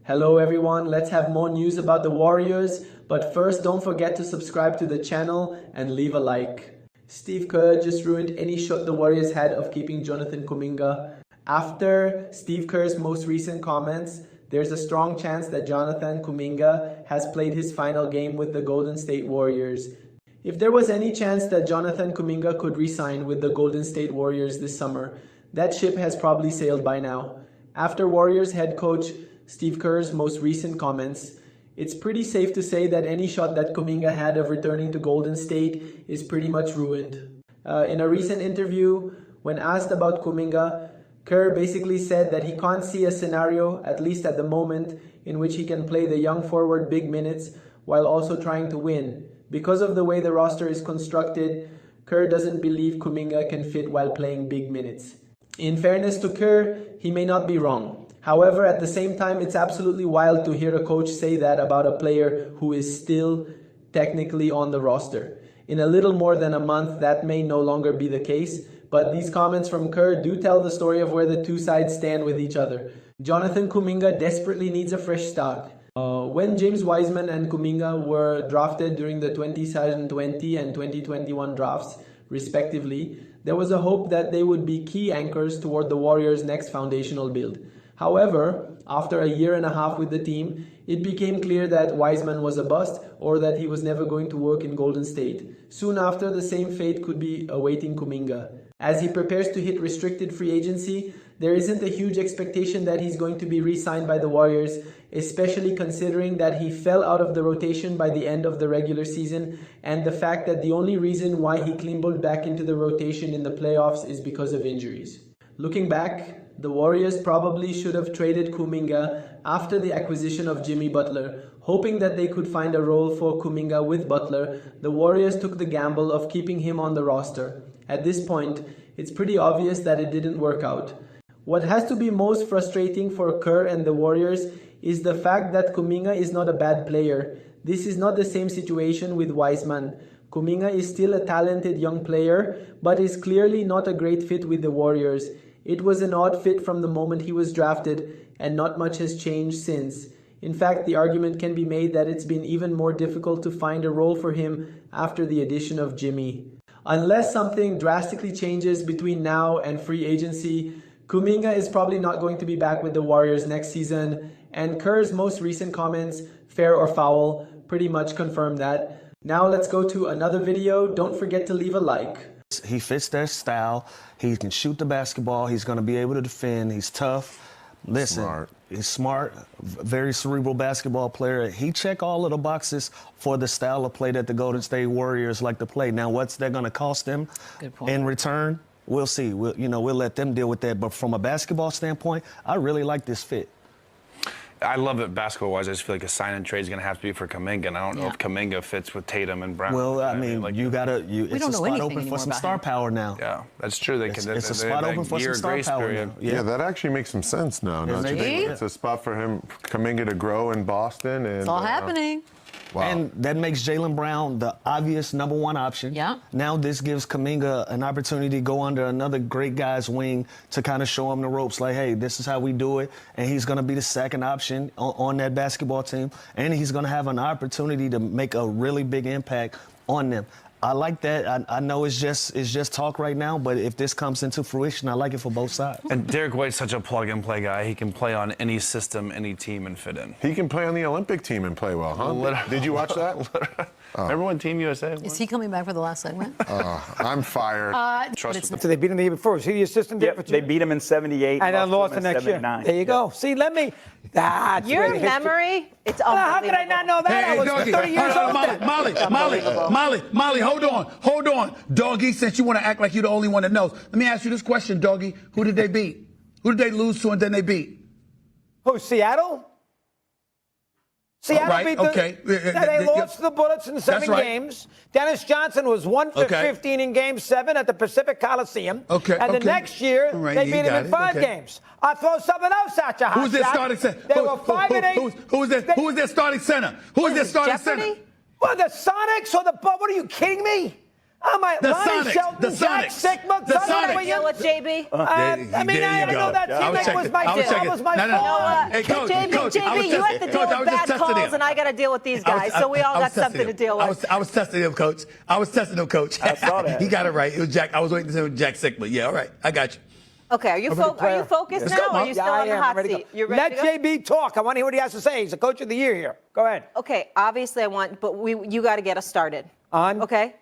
Hello everyone, let's have more news about the Warriors, but first don't forget to subscribe to the channel and leave a like. Steve Kerr just ruined any shot the Warriors had of keeping Jonathan Kuminga. After Steve Kerr's most recent comments, there's a strong chance that Jonathan Kuminga has played his final game with the Golden State Warriors. If there was any chance that Jonathan Kuminga could re-sign with the Golden State Warriors this summer, that ship has probably sailed by now. After Warriors head coach Steve Kerr's most recent comments, it's pretty safe to say that any shot that Kuminga had of returning to Golden State is pretty much ruined. In a recent interview, when asked about Kuminga, Kerr basically said that he can't see a scenario, at least at the moment, in which he can play the young forward big minutes while also trying to win. Because of the way the roster is constructed, Kerr doesn't believe Kuminga can fit while playing big minutes. In fairness to Kerr, he may not be wrong. However, at the same time, it's absolutely wild to hear a coach say that about a player who is still technically on the roster. In a little more than a month, that may no longer be the case, but these comments from Kerr do tell the story of where the two sides stand with each other. Jonathan Kuminga desperately needs a fresh start. When James Wiseman and Kuminga were drafted during the 2020 and 2021 drafts, respectively, there was a hope that they would be key anchors toward the Warriors' next foundational build. However, after a year and a half with the team, it became clear that Wiseman was a bust or that he was never going to work in Golden State. Soon after, the same fate could be awaiting Kuminga. As he prepares to hit restricted free agency, there isn't a huge expectation that he's going to be re-signed by the Warriors, especially considering that he fell out of the rotation by the end of the regular season and the fact that the only reason why he climbled back into the rotation in the playoffs is because of injuries. Looking back, the Warriors probably should have traded Kuminga after the acquisition of Jimmy Butler. Hoping that they could find a role for Kuminga with Butler, the Warriors took the gamble of keeping him on the roster. At this point, it's pretty obvious that it didn't work out. What has to be most frustrating for Kerr and the Warriors is the fact that Kuminga is not a bad player. This is not the same situation with Wiseman. Kuminga is still a talented young player, but is clearly not a great fit with the Warriors. It was an odd fit from the moment he was drafted, and not much has changed since. In fact, the argument can be made that it's been even more difficult to find a role for him after the addition of Jimmy. Unless something drastically changes between now and free agency, Kuminga is probably not going to be back with the Warriors next season, and Kerr's most recent comments, fair or foul, pretty much confirm that. Now let's go to another video. Don't forget to leave a like. He fits their style. He can shoot the basketball. He's going to be able to defend. He's tough. Listen, he's smart, very cerebral basketball player. He checked all of the boxes for the style of play that the Golden State Warriors like to play. Now, what's that going to cost them in return? We'll see. We'll let them deal with that. But from a basketball standpoint, I really like this fit. I love it basketball-wise. I just feel like a sign-and trade is going to have to be for Kuminga, and I don't know if Kuminga fits with Tatum and Brown. Well, I mean, it's a spot open for some star power now. Yeah, that's true. It's a spot open for some star power now. Yeah, that actually makes some sense now. It's a spot for him, Kuminga, to grow in Boston. And, it's all happening. Wow. And that makes Jaylen Brown the obvious #1 option. Yeah. Now this gives Kuminga an opportunity to go under another great guy's wing to kind of show him the ropes, like, hey, this is how we do it. And he's going to be the second option on that basketball team. And he's going to have an opportunity to make a really big impact on them. I like that. I know it's just talk right now, but if this comes into fruition, I like it for both sides. And Derek White's such a plug-and-play guy. He can play on any system, any team, and fit in. He can play on the Olympic team and play well, huh? Did you watch that? Remember when Team USA won? Is he coming back for the last segment? I'm fired. Trust me. So they beat him the year before. Was he the assistant? Yep, they beat him in '78. And then lost the next year. There you go. See, let me. Your memory, it's unbelievable. How could I not know that? Hey, I was Doggy. 30 years old. Molly, hold on. Doggy, since you want to act like you're the only one that knows, let me ask you this question, Doggy. Who did they beat? Who did they lose to and then they beat? Who, Seattle? Seattle beat the... Okay. They lost to the Bullets in 7 games. Dennis Johnson was 1 for 15 in Game 7 at the Pacific Coliseum. And the next year, they beat him in 5 games. I'll throw something else at you, Hot Who's their starting center? They were 5 and 8. Who is their starting center? Who is their starting center? Well, the Sonics or the... What, are you kidding me? I'm like, The Lonnie Sonics. Shelton, The Jack Sonics. Sigma, The Sonny Sonics. Williams. Deal with JB. I know that teammate was my fault. Hey, Coach, JB, you have to deal with bad calls, and I got to deal with these guys. So we all got something to deal with. I was testing him, Coach. I saw that. He got it right. It was Jack. I was waiting to say it was Jack Sigma. Yeah, all right. I got you. Okay, are you focused now, or are you still on the hot seat? You ready Let JB talk. I want to hear what he has to say. He's the coach of the year here. Go ahead. Okay, obviously you got to get us started. On? Okay.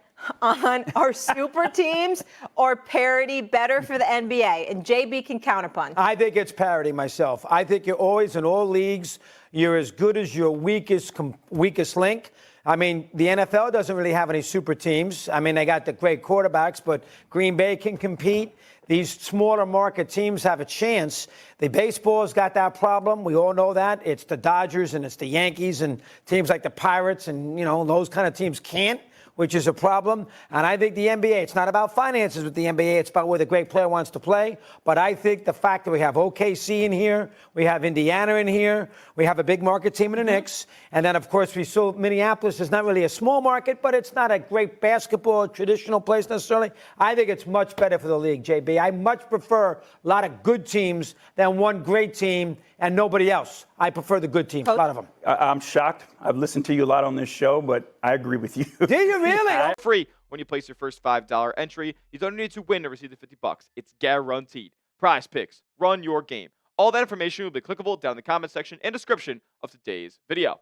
On our super teams or parity better for the NBA, and JB can counterpunch. I think it's parity myself. I think you're always in all leagues. You're as good as your weakest link. I mean, the NFL doesn't really have any super teams. I mean, they got the great quarterbacks, but Green Bay can compete. These smaller market teams have a chance. The baseball's got that problem. We all know that. It's the Dodgers and it's the Yankees and teams like the Pirates and, those kind of teams can't, which is a problem. And I think the NBA, it's not about finances with the NBA. It's about where the great player wants to play. But I think the fact that we have OKC in here, we have Indiana in here, we have a big market team in the Knicks. And then, of course, we saw Minneapolis is not really a small market, but it's not a great basketball traditional place necessarily. I think it's much better for the league, JB. I much prefer a lot of good teams than one great team and nobody else. I prefer the good teams, a lot of them. I'm shocked. I've listened to you a lot on this show, but I agree with you. Do you really? Free when you place your first $5 entry. You don't need to win to receive the $50. It's guaranteed. Prize Picks. Run your game. All that information will be clickable down in the comment section and description of today's video.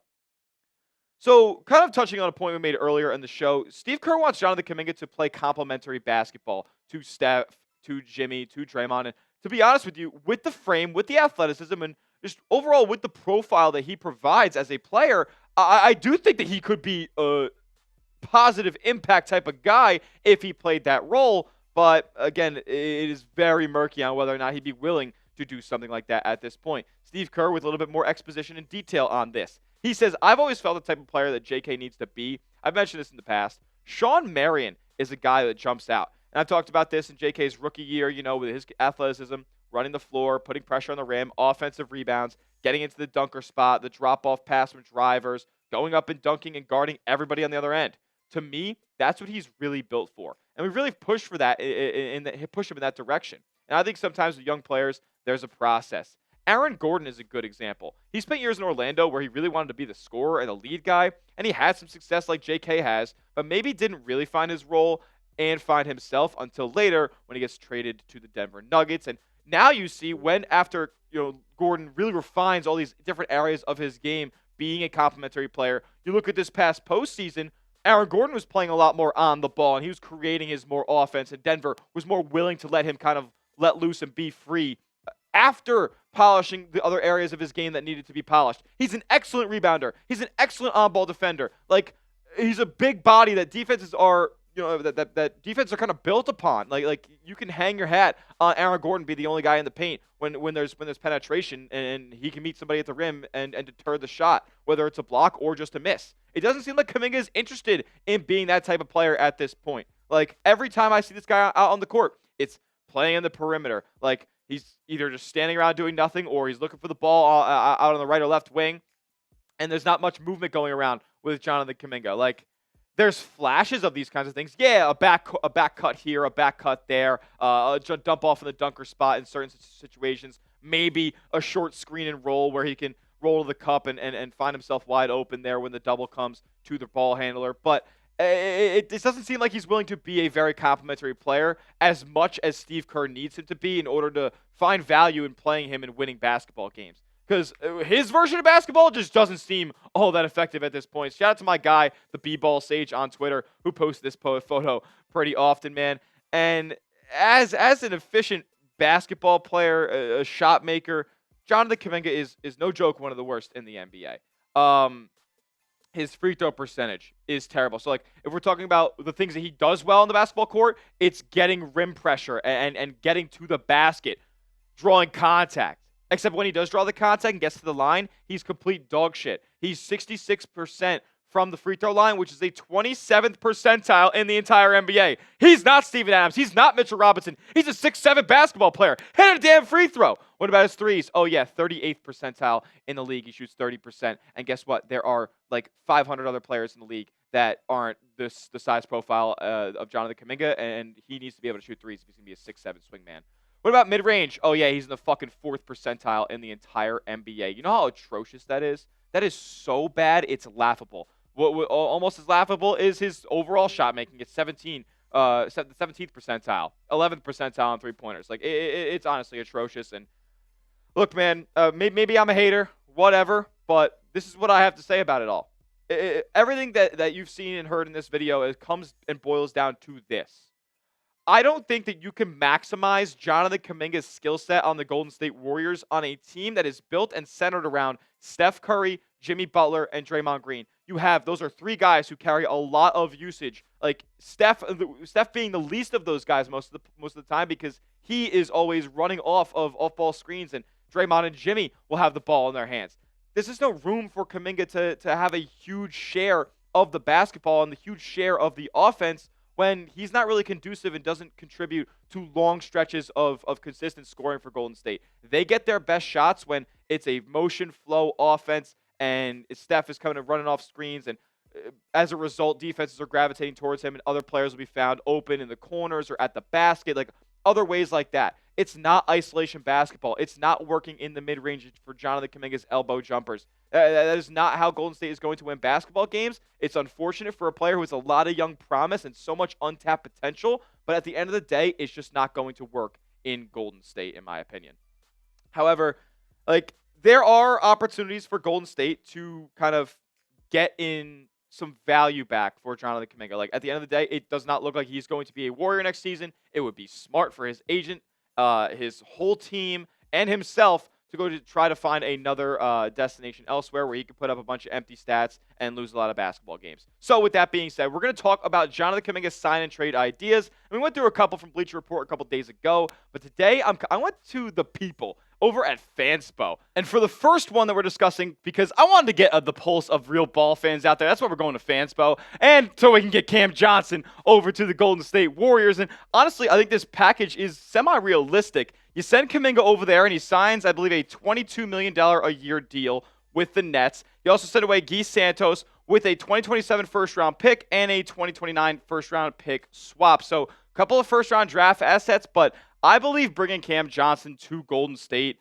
So, kind of touching on a point we made earlier in the show, Steve Kerr wants Jonathan Kuminga to play complementary basketball to Steph, to Jimmy, to Draymond. And to be honest with you, with the frame, with the athleticism, and just overall with the profile that he provides as a player, I do think that he could be a positive impact type of guy if he played that role. But again, it is very murky on whether or not he'd be willing to do something like that at this point. Steve Kerr with a little bit more exposition and detail on this. He says, I've always felt the type of player that JK needs to be. I've mentioned this in the past. Sean Marion is a guy that jumps out. And I've talked about this in JK's rookie year, with his athleticism, running the floor, putting pressure on the rim, offensive rebounds, getting into the dunker spot, the drop-off pass from drivers, going up and dunking and guarding everybody on the other end. To me, that's what he's really built for. And we really pushed for that, push him in that direction. And I think sometimes with young players, there's a process. Aaron Gordon is a good example. He spent years in Orlando where he really wanted to be the scorer and the lead guy, and he had some success like JK has, but maybe didn't really find his role and find himself until later when he gets traded to the Denver Nuggets. And now you see when after Gordon really refines all these different areas of his game, being a complementary player, you look at this past postseason, Aaron Gordon was playing a lot more on the ball, and he was creating his more offense, and Denver was more willing to let him kind of let loose and be free after polishing the other areas of his game that needed to be polished. He's an excellent rebounder. He's an excellent on-ball defender. Like, he's a big body that defenses are, that defenses are kind of built upon. Like you can hang your hat on Aaron Gordon, be the only guy in the paint when there's penetration, and he can meet somebody at the rim and deter the shot, whether it's a block or just a miss. It doesn't seem like Kuminga is interested in being that type of player at this point. Like, every time I see this guy out on the court, it's playing in the perimeter. Like, he's either just standing around doing nothing, or he's looking for the ball out on the right or left wing, and there's not much movement going around with Jonathan Kuminga. Like, there's flashes of these kinds of things. Yeah, a back cut here, a back cut there, a dump off in the dunker spot in certain situations. Maybe a short screen and roll where he can roll to the cup and find himself wide open there when the double comes to the ball handler. But it doesn't seem like he's willing to be a very complimentary player as much as Steve Kerr needs him to be in order to find value in playing him and winning basketball games. Because his version of basketball just doesn't seem all that effective at this point. Shout out to my guy, the B-Ball Sage on Twitter, who posts this photo pretty often, man. And as an efficient basketball player, a shot maker, Jonathan Kuminga is no joke one of the worst in the NBA. His free throw percentage is terrible. So, like, if we're talking about the things that he does well on the basketball court, it's getting rim pressure and getting to the basket, drawing contact. Except when he does draw the contact and gets to the line, he's complete dog shit. He's 66% from the free throw line, which is a 27th percentile in the entire NBA. He's not Steven Adams. He's not Mitchell Robinson. He's a 6'7" basketball player. Hit a damn free throw. What about his threes? Oh, yeah, 38th percentile in the league. He shoots 30%. And guess what? There are like 500 other players in the league that aren't the size profile of Jonathan Kuminga, and he needs to be able to shoot threes if he's going to be a 6'7" swingman. What about mid-range? Oh, yeah, he's in the fucking 4th percentile in the entire NBA. You know how atrocious that is? That is so bad, it's laughable. What almost as laughable is his overall shot making. It's 17th percentile, 11th percentile on three-pointers. Like, it's honestly atrocious. And look, man, maybe I'm a hater, whatever, but this is what I have to say about it all. Everything that you've seen and heard in this video comes and boils down to this. I don't think that you can maximize Jonathan Kuminga's skill set on the Golden State Warriors on a team that is built and centered around Steph Curry, Jimmy Butler, and Draymond Green. Those are 3 guys who carry a lot of usage. Like Steph being the least of those guys most of the time because he is always running off of off-ball screens, and Draymond and Jimmy will have the ball in their hands. There's just no room for Kuminga to have a huge share of the basketball and the huge share of the offense when he's not really conducive and doesn't contribute to long stretches of consistent scoring for Golden State. They get their best shots when it's a motion flow offense and Steph is coming and running off screens, and as a result, defenses are gravitating towards him and other players will be found open in the corners or at the basket, like other ways like that. It's not isolation basketball. It's not working in the mid-range for Jonathan Kuminga's elbow jumpers. That is not how Golden State is going to win basketball games. It's unfortunate for a player who has a lot of young promise and so much untapped potential, but at the end of the day, it's just not going to work in Golden State, in my opinion. However, like, there are opportunities for Golden State to kind of get in some value back for Jonathan Kuminga. Like, at the end of the day, it does not look like he's going to be a Warrior next season. It would be smart for his agent, his whole team, and himself to go to try to find another destination elsewhere where he could put up a bunch of empty stats and lose a lot of basketball games. So with that being said, we're going to talk about Jonathan Kuminga's sign and trade ideas. And we went through a couple from Bleacher Report a couple days ago, but today I went to the people over at Fanspo. And for the first one that we're discussing, because I wanted to get the pulse of real ball fans out there, that's why we're going to Fanspo, and so we can get Cam Johnson over to the Golden State Warriors. And honestly, I think this package is semi-realistic. You send Kuminga over there, and he signs, I believe, a $22 million a year deal with the Nets. He also sent away Guy Santos with a 2027 first-round pick and a 2029 first-round pick swap. So a couple of first-round draft assets, but I believe bringing Cam Johnson to Golden State.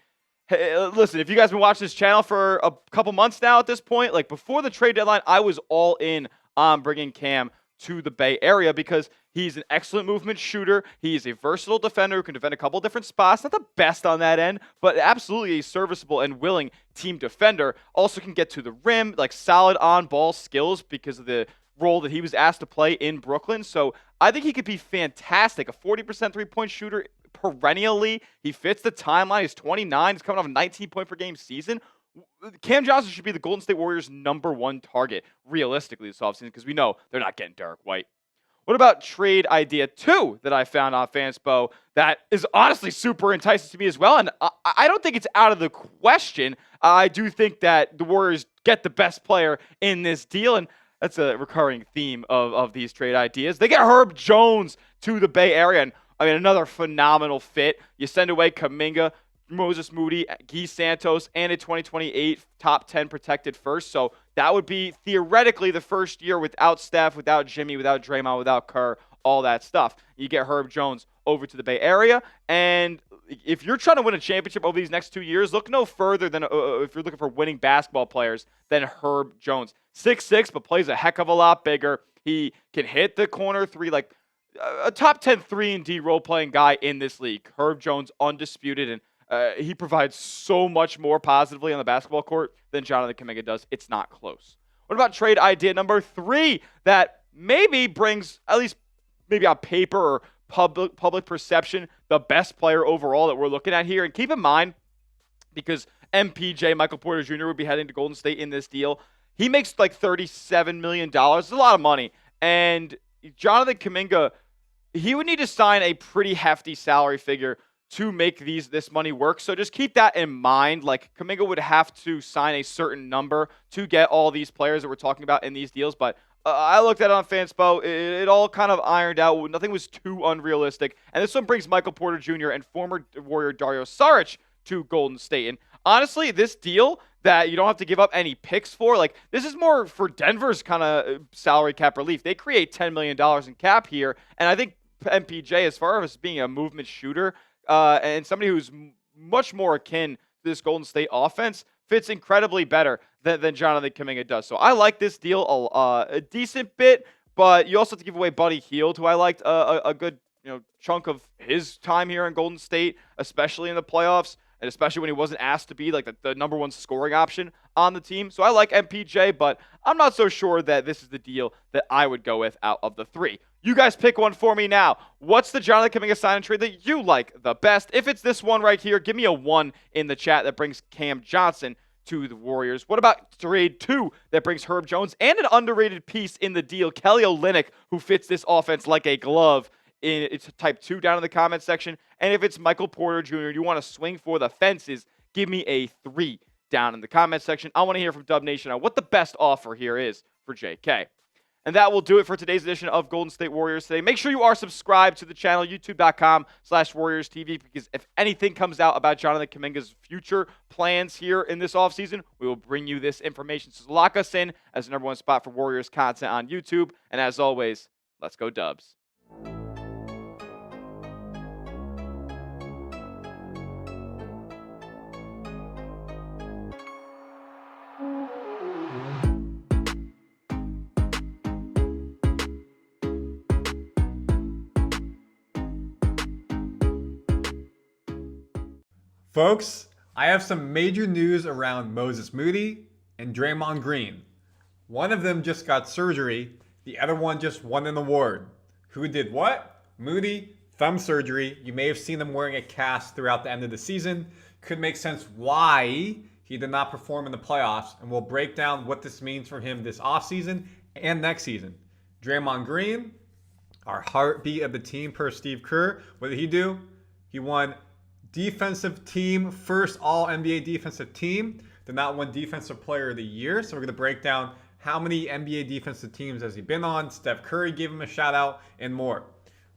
Hey, listen, if you guys have been watching this channel for a couple months now at this point, like before the trade deadline, I was all in on bringing Cam to the Bay Area because he's an excellent movement shooter. He's a versatile defender who can defend a couple different spots. Not the best on that end, but absolutely a serviceable and willing team defender. Also can get to the rim, like solid on-ball skills because of the role that he was asked to play in Brooklyn. So I think he could be fantastic. A 40% three-point shooter perennially. He fits the timeline. He's 29. He's coming off a 19-point-per-game season. Cam Johnson should be the Golden State Warriors' #1 target, realistically, this offseason, because we know they're not getting Derek White. What about trade idea 2 that I found on Fanspo that is honestly super enticing to me as well? And I don't think it's out of the question. I do think that the Warriors get the best player in this deal, and that's a recurring theme of these trade ideas. They get Herb Jones to the Bay Area, and I mean, another phenomenal fit. You send away Kuminga, Moses Moody, Guy Santos, and a 2028 top 10 protected first. So that would be theoretically the first year without Steph, without Jimmy, without Draymond, without Kerr, all that stuff. You get Herb Jones over to the Bay Area. And if you're trying to win a championship over these next 2 years, look no further than if you're looking for winning basketball players than Herb Jones. 6'6", but plays a heck of a lot bigger. He can hit the corner three, like a top 10 3-and-D role-playing guy in this league. Herb Jones, undisputed, and he provides so much more positively on the basketball court than Jonathan Kuminga does. It's not close. What about trade idea number 3 that maybe brings, at least maybe on paper or public perception, the best player overall that we're looking at here? And keep in mind, because MPJ, Michael Porter Jr., would be heading to Golden State in this deal, he makes like $37 million. It's a lot of money. And Jonathan Kuminga, he would need to sign a pretty hefty salary figure to make this money work. So just keep that in mind. Like, Kuminga would have to sign a certain number to get all these players that we're talking about in these deals. But I looked at it on Fanspo. It all kind of ironed out. Nothing was too unrealistic. And this one brings Michael Porter Jr. and former Warrior Dario Saric to Golden State. And honestly, this deal that you don't have to give up any picks for, like, this is more for Denver's kind of salary cap relief. They create $10 million in cap here, and I think MPJ, as far as being a movement shooter and somebody who's much more akin to this Golden State offense, fits incredibly better than Jonathan Kuminga does. So I like this deal a decent bit, but you also have to give away Buddy Hield, who I liked a good chunk of his time here in Golden State, especially in the playoffs, and especially when he wasn't asked to be like the number one scoring option on the team. So I like MPJ, but I'm not so sure that this is the deal that I would go with out of the three. You guys pick one for me now. What's the Jonathan Kuminga sign and trade that you like the best? If it's this one right here, give me a 1 in the chat that brings Cam Johnson to the Warriors. What about trade 2 that brings Herb Jones and an underrated piece in the deal, Kelly Olynyk, who fits this offense like a glove? It's type 2 down in the comment section. And if it's Michael Porter Jr., you want to swing for the fences, give me a 3 down in the comment section. I want to hear from Dub Nation on what the best offer here is for JK. And that will do it for today's edition of Golden State Warriors Today. Make sure you are subscribed to the channel, youtube.com/WarriorsTV, because if anything comes out about Jonathan Kuminga's future plans here in this offseason, we will bring you this information. So lock us in as the number one spot for Warriors content on YouTube. And as always, let's go Dubs. Folks, I have some major news around Moses Moody and Draymond Green. One of them just got surgery, the other one just won an award. Who did what? Moody, thumb surgery. You may have seen him wearing a cast throughout the end of the season. Could make sense why he did not perform in the playoffs, and we'll break down what this means for him this offseason and next season. Draymond Green, our heartbeat of the team per Steve Kerr. What did he do? He won Defensive Team, first All-NBA defensive team. Did not win Defensive Player of the Year. So we're going to break down how many NBA defensive teams has he been on. Steph Curry gave him a shout out and more.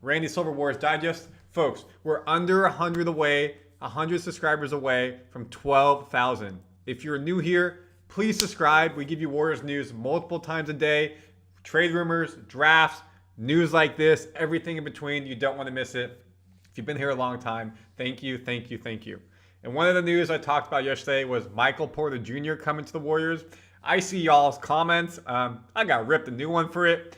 Randy Silver Warriors Digest. Folks, we're under 100 subscribers away from 12,000. If you're new here, please subscribe. We give you Warriors news multiple times a day. Trade rumors, drafts, news like this, everything in between. You don't want to miss it. If you've been here a long time, thank you, thank you, thank you. And one of the news I talked about yesterday was Michael Porter Jr. coming to the Warriors. I see y'all's comments. I got ripped a new one for it.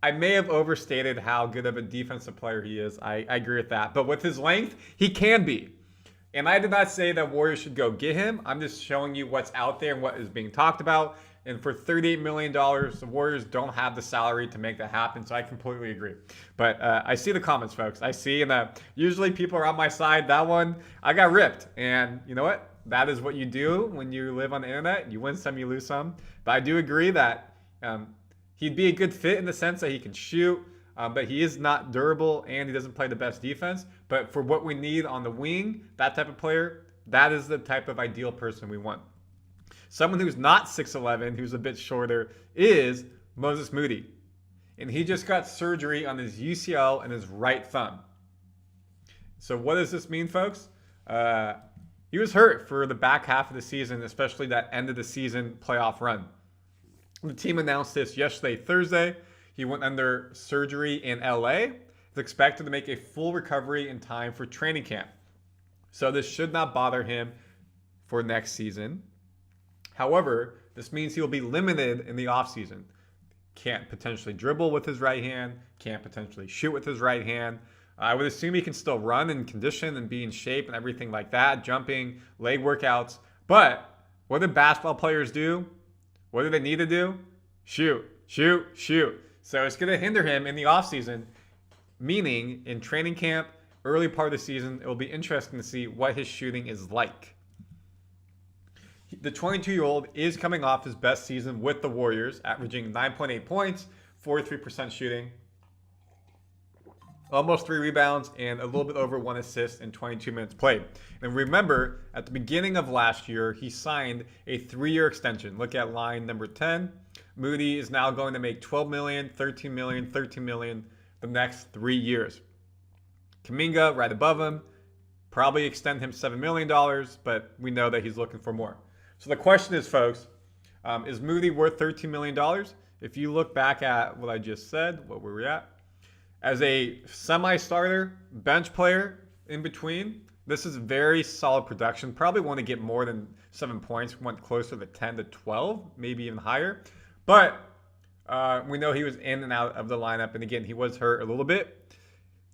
I may have overstated how good of a defensive player he is. I agree with that. But with his length, he can be. And I did not say that Warriors should go get him. I'm just showing you what's out there and what is being talked about. And for $38 million, the Warriors don't have the salary to make that happen. So I completely agree. But I see the comments, folks. I see, and usually people are on my side. That one, I got ripped. And you know what? That is what you do when you live on the internet. You win some, you lose some. But I do agree that he'd be a good fit in the sense that he can shoot. But he is not durable and he doesn't play the best defense. But for what we need on the wing, that type of player, that is the type of ideal person we want. Someone who's not 6'11", who's a bit shorter, is Moses Moody. And he just got surgery on his UCL and his right thumb. So what does this mean, folks? He was hurt for the back half of the season, especially that end of the season playoff run. The team announced this yesterday, Thursday. He went under surgery in LA. He's expected to make a full recovery in time for training camp. So this should not bother him for next season. However, this means he will be limited in the offseason. Can't potentially dribble with his right hand, can't potentially shoot with his right hand. I would assume he can still run and condition and be in shape and everything like that, jumping, leg workouts. But what do basketball players do? What do they need to do? Shoot, shoot, shoot. So it's going to hinder him in the offseason, meaning in training camp, early part of the season, it will be interesting to see what his shooting is like. The 22-year-old is coming off his best season with the Warriors, averaging 9.8 points, 43% shooting, almost 3 rebounds, and a little bit over 1 assist in 22 minutes played. And remember, at the beginning of last year, he signed a 3-year extension. Look at line number 10. Moody is now going to make $12 million, $13 million, $13 million the next 3 years. Kuminga, right above him, Probably extend him $7 million, but we know that he's looking for more. So the question is, folks, is Moody worth $13 million? If you look back at what I just said, what were we at? As a semi-starter, bench player in between, this is very solid production. Probably want to get more than 7 points. Went closer to 10 to 12, maybe even higher. But we know he was in and out of the lineup. And again, he was hurt a little bit.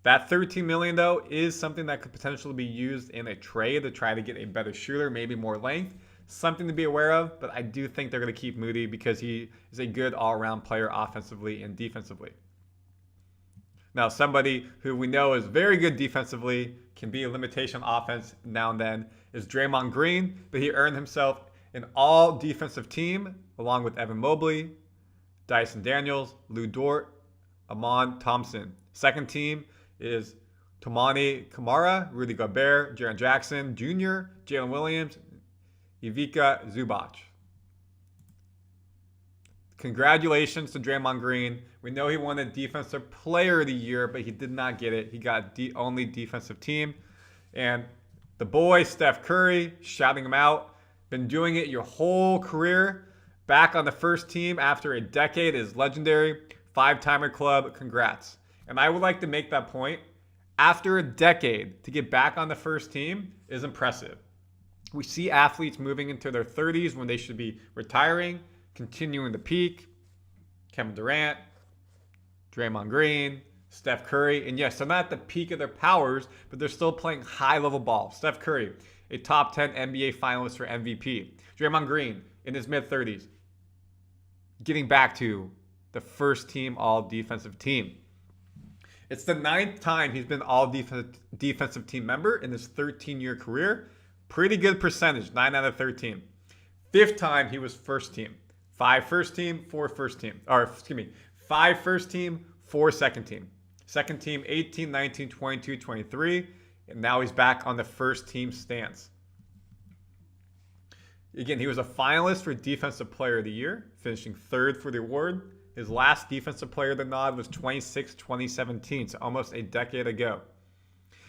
That $13 million, though, is something that could potentially be used in a trade to try to get a better shooter, maybe more length. Something to be aware of. But I do think they're going to keep Moody because he is a good all-around player offensively and defensively. Now, somebody who we know is very good defensively, can be a limitation on offense now and then, is Draymond Green, but he earned himself an all-defensive team along with Evan Mobley, Dyson Daniels, Lou Dort, Amon Thompson. Second team is Toumani Camara, Rudy Gobert, Jaren Jackson Jr., Jalen Williams, Ivica Zubac. Congratulations to Draymond Green. We know he won the Defensive Player of the Year, but he did not get it. He got only defensive team. And the boy, Steph Curry, shouting him out. Been doing it your whole career. Back on the first team after a decade is legendary. 5-timer club, congrats. And I would like to make that point. After a decade, to get back on the first team is impressive. We see athletes moving into their 30s when they should be retiring, continuing the peak. Kevin Durant, Draymond Green, Steph Curry. And yes, they're not at the peak of their powers, but they're still playing high-level ball. Steph Curry, a top 10 NBA finalist for MVP. Draymond Green, in his mid-30s, getting back to the first team all-defensive team. It's the 9th time he's been all-defensive team member in his 13-year career. Pretty good percentage, 9 out of 13. 5th time he was first team. 5 first team, 4 first team. Or, excuse me, 5 first team, 4 second team. Second team, 18, 19, 22, 23. And now he's back on the first team stance. Again, he was a finalist for Defensive Player of the Year, finishing 3rd for the award. His last Defensive Player of the nod was 2017, so almost a decade ago.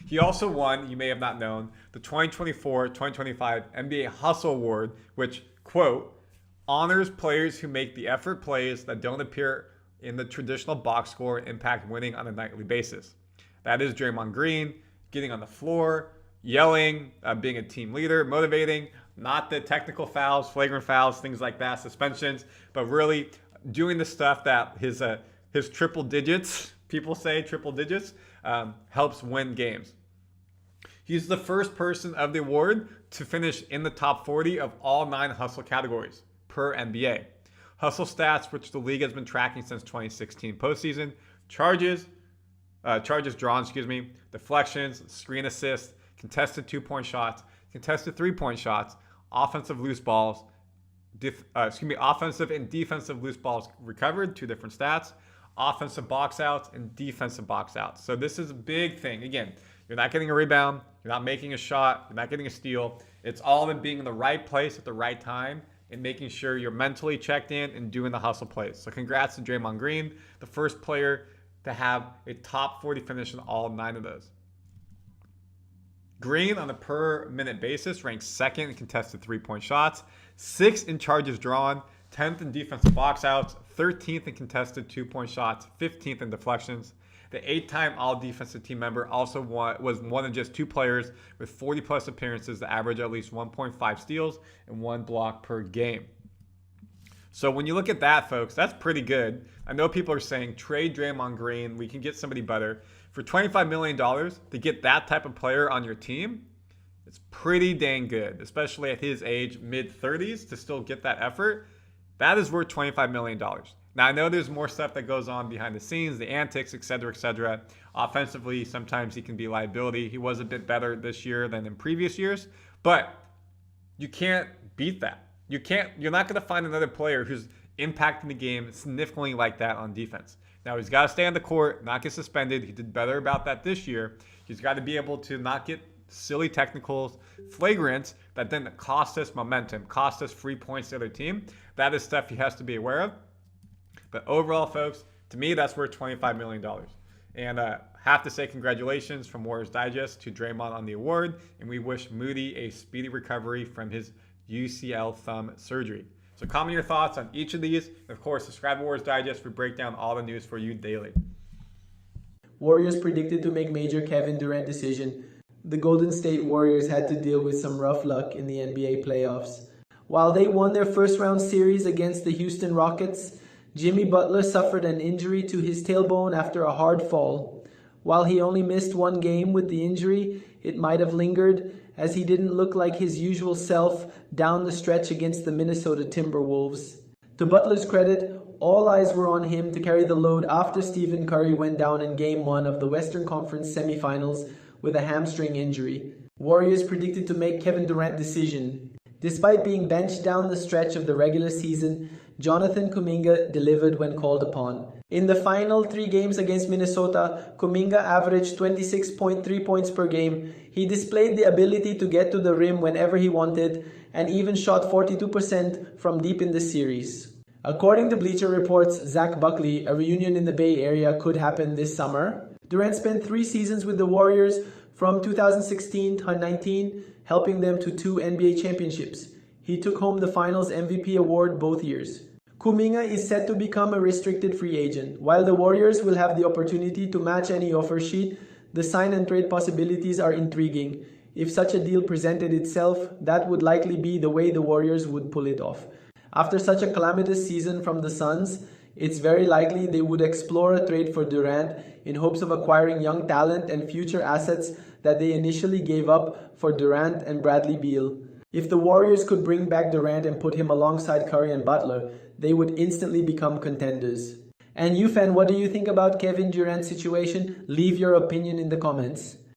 He also won, you may have not known, the 2024-2025 NBA Hustle Award, which, quote, honors players who make the effort plays that don't appear in the traditional box score and impact winning on a nightly basis. That is Draymond Green getting on the floor, yelling, being a team leader, motivating, not the technical fouls, flagrant fouls, things like that, suspensions, but really doing the stuff that his triple digits, people say triple digits, helps win games. He's the first person of the award to finish in the top 40 of all 9 hustle categories per NBA. Hustle stats, which the league has been tracking since 2016 postseason, charges drawn, deflections, screen assists, contested 2-point shots, contested 3-point shots, offensive loose balls, offensive and defensive loose balls recovered, 2 different stats, offensive box outs and defensive box outs. So this is a big thing. Again, you're not getting a rebound, you're not making a shot, you're not getting a steal. It's all in being in the right place at the right time and making sure you're mentally checked in and doing the hustle plays. So congrats to Draymond Green, the first player to have a top 40 finish in all 9 of those. Green, on a per minute basis, ranks 2nd in contested 3-point shots, 6th in charges drawn, 10th in defensive box outs, 13th in contested 2-point shots, 15th in deflections. The 8-time all-defensive team member also was one of just 2 players with 40-plus appearances that average at least 1.5 steals and 1 block per game. So when you look at that, folks, that's pretty good. I know people are saying, trade Draymond Green, we can get somebody better. For $25 million to get that type of player on your team, it's pretty dang good, especially at his age, mid-30s, to still get that effort. That is worth $25 million. Now, I know there's more stuff that goes on behind the scenes, the antics, et cetera, et cetera. Offensively, sometimes he can be a liability. He was a bit better this year than in previous years, but you can't beat that. You're not going to find another player who's impacting the game significantly like that on defense. Now, he's got to stay on the court, not get suspended. He did better about that this year. He's got to be able to not get silly technicals, flagrants that then cost us momentum, cost us free points to the other team. That is stuff he has to be aware of. But overall, folks, to me, that's worth $25 million. And have to say congratulations from Warriors Digest to Draymond on the award, and we wish Moody a speedy recovery from his UCL thumb surgery. So comment your thoughts on each of these. And of course, subscribe to Warriors Digest. We break down all the news for you daily. Warriors predicted to make major Kevin Durant decision. The Golden State Warriors had to deal with some rough luck in the NBA playoffs. While they won their first round series against the Houston Rockets, Jimmy Butler suffered an injury to his tailbone after a hard fall. While he only missed one game with the injury, it might have lingered, as he didn't look like his usual self down the stretch against the Minnesota Timberwolves. To Butler's credit, all eyes were on him to carry the load after Stephen Curry went down in Game 1 of the Western Conference semifinals with a hamstring injury. Warriors predicted to make Kevin Durant decision. Despite being benched down the stretch of the regular season, Jonathan Kuminga delivered when called upon. In the final 3 games against Minnesota, Kuminga averaged 26.3 points per game. He displayed the ability to get to the rim whenever he wanted and even shot 42% from deep in the series. According to Bleacher Report's Zach Buckley, a reunion in the Bay Area could happen this summer. Durant spent 3 seasons with the Warriors from 2016-19, helping them to 2 NBA championships. He took home the Finals MVP award both years. Kuminga is set to become a restricted free agent. While the Warriors will have the opportunity to match any offer sheet, the sign and trade possibilities are intriguing. If such a deal presented itself, that would likely be the way the Warriors would pull it off. After such a calamitous season from the Suns, it's very likely they would explore a trade for Durant in hopes of acquiring young talent and future assets that they initially gave up for Durant and Bradley Beal. If the Warriors could bring back Durant and put him alongside Curry and Butler, they would instantly become contenders. And you, fan, what do you think about Kevin Durant's situation? Leave your opinion in the comments.